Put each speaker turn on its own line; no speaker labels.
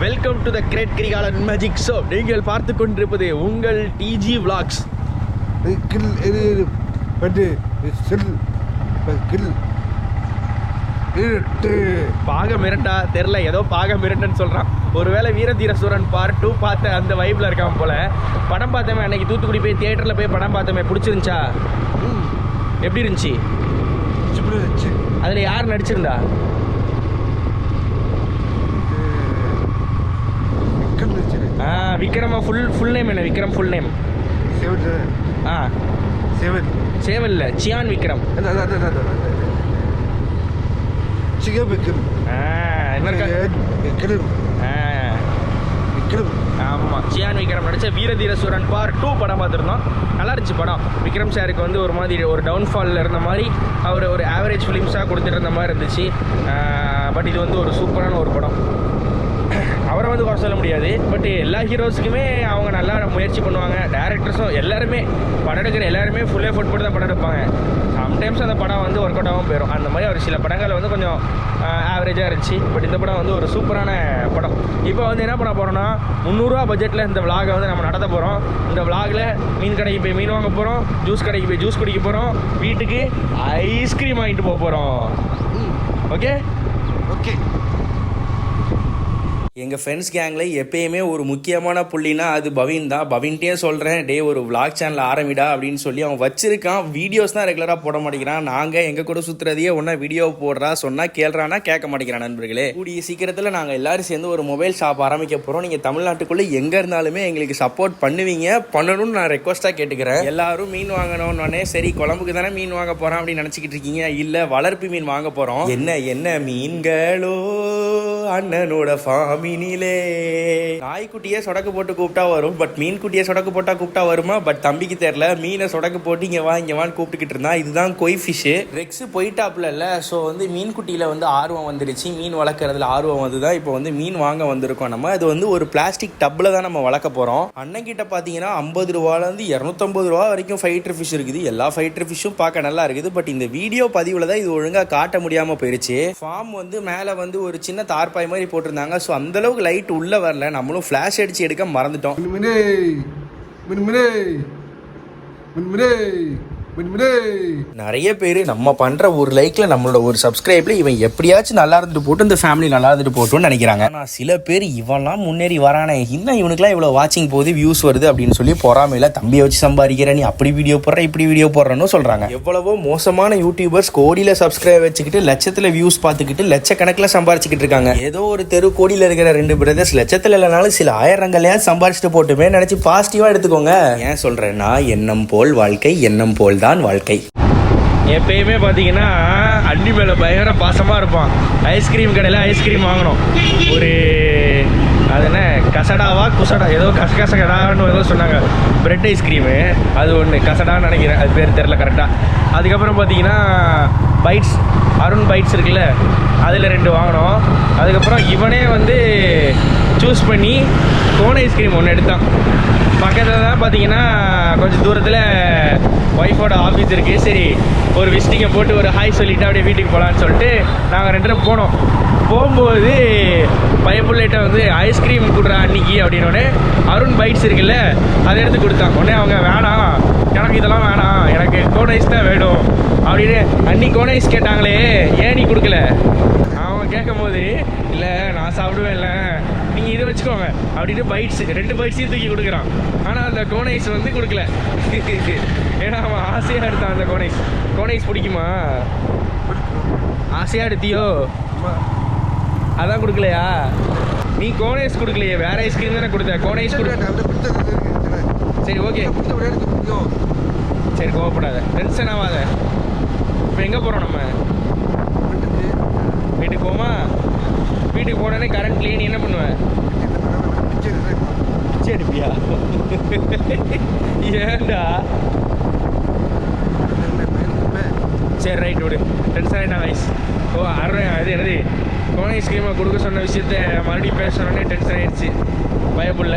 Welcome to the great Kirikalan magic show. நீங்கள் பார்த்து கொண்டிருப்பது உங்கள் டிஜி விளாக்ஸ். பாக மிரட்டா தெரில, ஏதோ பாக மிரட்டன்னு சொல்கிறான். ஒருவேளை வீரதீர சூரன் பார்ட் 2 பார்த்த அந்த வைப்பில் இருக்கான் போல. படம் பார்த்தமே அன்னைக்கு தூத்துக்குடி போய் தியேட்டரில் போய் படம் பார்த்தமே, பிடிச்சிருந்துச்சா? எப்படி இருந்துச்சு? அதில் யார் நடிச்சிருந்தா? விக்ரமா ஃபுல் நேம் என்ன? விக்ரம் ஃபுல் நேம் சேவல்ல சியான் விக்ரம். ஆமாம், சியான் விக்ரம் நடிச்ச வீரதீர சூரன் பார்ட் 2 படம் பார்த்துருந்தோம். நல்லா இருந்துச்சு படம். விக்ரம் சாருக்கு வந்து ஒரு மாதிரி ஒரு டவுன்ஃபாலில் இருந்த மாதிரி, அவர் ஒரு ஆவரேஜ் ஃபிலிம்ஸாக கொடுத்துட்டு இருந்த மாதிரி இருந்துச்சு. பட் இது வந்து ஒரு சூப்பரான ஒரு படம். அவரை வந்து குறை சொல்ல முடியாது. பட் எல்லா ஹீரோஸுக்குமே அவங்க நல்லா முயற்சி பண்ணுவாங்க. டேரக்டர்ஸும் எல்லாருமே படம் எடுக்கிற எல்லாருமே ஃபுல் எஃபோர்ட் போட்டு தான் படம் எடுப்பாங்க. சம்டைம்ஸ் அந்த படம் வந்து ஒர்க் அவுட் ஆகும் போயிடும். அந்த மாதிரி ஒரு சில படங்கள் வந்து கொஞ்சம் ஆவரேஜாக இருந்துச்சு. பட் இந்த படம் வந்து ஒரு சூப்பரான படம். இப்போ வந்து என்ன பண்ண போகிறோம்னா, 300 ரூபா பட்ஜெட்டில் இந்த விளாகை வந்து நம்ம நடத்த போகிறோம். இந்த விளாகில் மீன் கடைக்கு போய் மீன் வாங்க போகிறோம், ஜூஸ் கடைக்கு போய் ஜூஸ் குடிக்க போகிறோம், வீட்டுக்கு ஐஸ்கிரீம் வாங்கிட்டு போக போகிறோம். Okay okay. எங்கள் ஃப்ரெண்ட்ஸ் கேங்கில் எப்பயுமே ஒரு முக்கியமான புள்ளினா அது பவின் தான். பவின்ட்டே சொல்கிறேன், டே ஒரு விளாக் சேனல் ஆரம்பிடா அப்படின்னு சொல்லி அவன் வச்சிருக்கான். வீடியோஸ் தான் ரெகுலராக போட மாட்டேங்கிறான். நாங்கள் எங்கள் கூட சுற்றுறதையே ஒன்றா வீடியோ போடுறா, சொன்னால் கேள்றானா கேட்க மாட்டேங்கிறான். நண்பர்களே, கூடிய சீக்கிரத்தில் நாங்கள் எல்லோரும் சேர்ந்து ஒரு மொபைல் ஷாப் ஆரம்பிக்க போகிறோம். நீங்கள் தமிழ்நாட்டுக்குள்ளே எங்கே இருந்தாலுமே எங்களுக்கு சப்போர்ட் பண்ணுவீங்க, பண்ணணும்னு நான் ரெக்வஸ்ட்டாக கேட்டுக்கிறேன். எல்லாரும் மீன் வாங்கணும்னே, சரி குழம்புக்கு தானே மீன் வாங்க போகிறோம் அப்படின்னு நினச்சிக்கிட்டு இருக்கீங்க. இல்லை, வளர்ப்பு மீன் வாங்க போகிறோம். என்ன மீன்களோ அண்ணனோட ஃபாமினிலே. நாய்க்குட்டியே சொடக்கு போட்டு கூப்பிட்டா வரும், பட் மீன் குட்டியை சொடக்கு போட்டா கூப்பிட்டா வருமா? பட் தம்பிக்கு தெரியல, மீனை சொடக்கு போட்டு இங்கே வான்னு கூப்பிட்டுக்கிட்டு இருந்தான். இதுதான் கொய் ஃபிஷ்ஷு. ரெக்ஸ் போயிட்டாப்ல இல்லை. ஸோ வந்து மீன் குட்டியில் வந்து ஆர்வம் வந்துருச்சு, மீன் வளர்க்குறதுல ஆர்வம் வந்து தான் இப்போ வந்து மீன் வாங்க வந்திருக்கோம். நம்ம அது வந்து ஒரு பிளாஸ்டிக் டப்பில் தான் நம்ம வளர்க்க போகிறோம். அண்ணங்கிட்ட பார்த்தீங்கன்னா 50 ரூபாலேருந்து 250 ரூபா வரைக்கும் ஃபைட்டர் ஃபிஷ் இருக்குது. எல்லா ஃபைட்டர் ஃபிஷ்ஷும் பார்க்க நல்லா இருக்குது. பட் இந்த வீடியோ பதிவில் தான் இது ஒழுங்காக காட்ட முடியாமல் போயிடுச்சு. ஃபார்ம் வந்து மேலே வந்து ஒரு சின்ன தார்பாய் மாதிரி போட்டிருந்தாங்க. ஸோ அந்தளவுக்கு லைட் உள்ள வரல. நம்மளும் ஃபிளாஷ் அடிச்சு எடுக்க மறந்துட்டோம். நிறைய பேர் நம்ம பண்ற ஒரு லைக்ல, நம்மளோட ஒரு சப்ஸ்கிரைப்ல இவன் எப்படியாச்சும் நல்லா இருந்துட்டு போட்டு இந்த ஃபேமிலி நல்லா இருந்துட்டு போட்டோம்னு நினைக்கிறாங்க. ஆனால் சில பேர் இவன்லாம் முன்னேறி வரானே, இன்னும் இவனுக்குலாம் இவ்வளோ வாட்சிங் போகுது, வியூஸ் வருது அப்படின்னு சொல்லி பொறாமையில தம்பியை வச்சு சம்பாதிக்கிற, நீ அப்படி வீடியோ போடுற இப்படி வீடியோ போடுறன்னு சொல்றாங்க. எவ்வளவோ மோசமான யூடியூபர்ஸ் கோடியில சப்ஸ்கிரைப் வச்சுக்கிட்டு லட்சத்துல வியூஸ் பார்த்துக்கிட்டு லட்சக்கணக்கில் சம்பாரிச்சுக்கிட்டு இருக்காங்க. ஏதோ ஒரு தெரு கோடியில் இருக்கிற 2 பிரதர்ஸ் லட்சத்துல இல்லைனாலும் சில ஆயிரங்களையா சம்பாரிச்சுட்டு போட்டுமே நினைச்சு பாசிட்டிவா எடுத்துக்கோங்க. ஏன் சொல்றேன்னா, எண்ணம் போல் வாழ்க்கை, எண்ணம் போல் தான் வாழ்க்கை. எப்பயுமே பார்த்தீங்கன்னா அண்ணி மேலே பயங்கர பாசமாக இருப்பான். ஐஸ்கிரீம் கடையில் ஐஸ்கிரீம் வாங்கினோம். ஒரு அது என்ன கசடாவா குசடா ஏதோ கசகடான்னு ஏதோ சொன்னாங்க. பிரெட் ஐஸ்கிரீமு அது ஒன்று, கசடான்னு நினைக்கிறேன், அது பேர் தெரில கரெக்டாக. அதுக்கப்புறம் பார்த்தீங்கன்னா பைட்ஸ், அருண் பைட்ஸ் இருக்குல்ல, அதில் 2 வாங்கினோம். அதுக்கப்புறம் இவனே வந்து சூஸ் பண்ணி கோன் ஐஸ்கிரீம் ஒன்று எடுத்தான். பக்கத்தில் தான் பார்த்தீங்கன்னா கொஞ்சம் தூரத்தில் ஒய்ஃபோட ஆஃபீஸ் இருக்குது. சரி ஒரு விசிட்டிங்கை போட்டு ஒரு ஹாய் சொல்லிவிட்டு அப்படியே வீட்டுக்கு போகலான்னு சொல்லிட்டு நாங்கள் 2 பேரும் போனோம். போகும்போது பைப்புள்ளைட்ட வந்து ஐஸ்கிரீம் கொடுறா அன்னைக்கு அப்படின்னோடனே அருண் பைட்ஸ் இருக்குல்ல அதை எடுத்து கொடுத்தான். உடனே அவங்க வேணாம், எனக்கு இதெல்லாம் வேணாம், எனக்கு கோன் ஐஸ் தான் வேணும் அப்படின்னு. அன்னைக்கு கோன் ஐஸ் கேட்டாங்களே, ஏன் நீ கொடுக்கல? அவன் கேட்கும் போது இல்லை நான் சாப்பிடுவேன், இல்லை நீங்கள் இதை வச்சுக்கோங்க அப்படின்னு பைட்ஸ் 2 பைட்ஸையும் தூக்கி கொடுக்குறான். ஆனால் அந்த கோன் ஐஸ் வந்து கொடுக்கல. ஏன்னா அவன் ஆசையாக எடுத்தான் அந்த கோன் ஐஸ். கோன் ஐஸ் பிடிக்குமா? ஆசையாக எடுத்தியோ, அதான் கொடுக்கலையா? நீ கோன் ஐஸ் கொடுக்கலையே, வேற ஐஸ்கிரீம் தானே கொடுத்த. கோன் ஐஸ் சரி ஓகே, சரி கோவப்படாத, டென்ஷன் ஆகாத. இப்போ எங்கே போகிறோம் நம்ம? வீட்டுக்கு போமா? வீட்டுக்கு போனோடனே கரண்ட்லேயே நீ என்ன பண்ணுவேன்? பிச்சை எடுப்பியா? ஏண்டா? சரி ரைட் விடு, டென்ஷன் ஆகிட்டா ஐஸ். ஓ அது என்னது கோன் ஐஸ்கிரீமை கொடுக்க சொன்ன விஷயத்த மறுபடியும் பேசணுன்னே டென்ஷன் ஆகிடுச்சு பயப்புள்ள.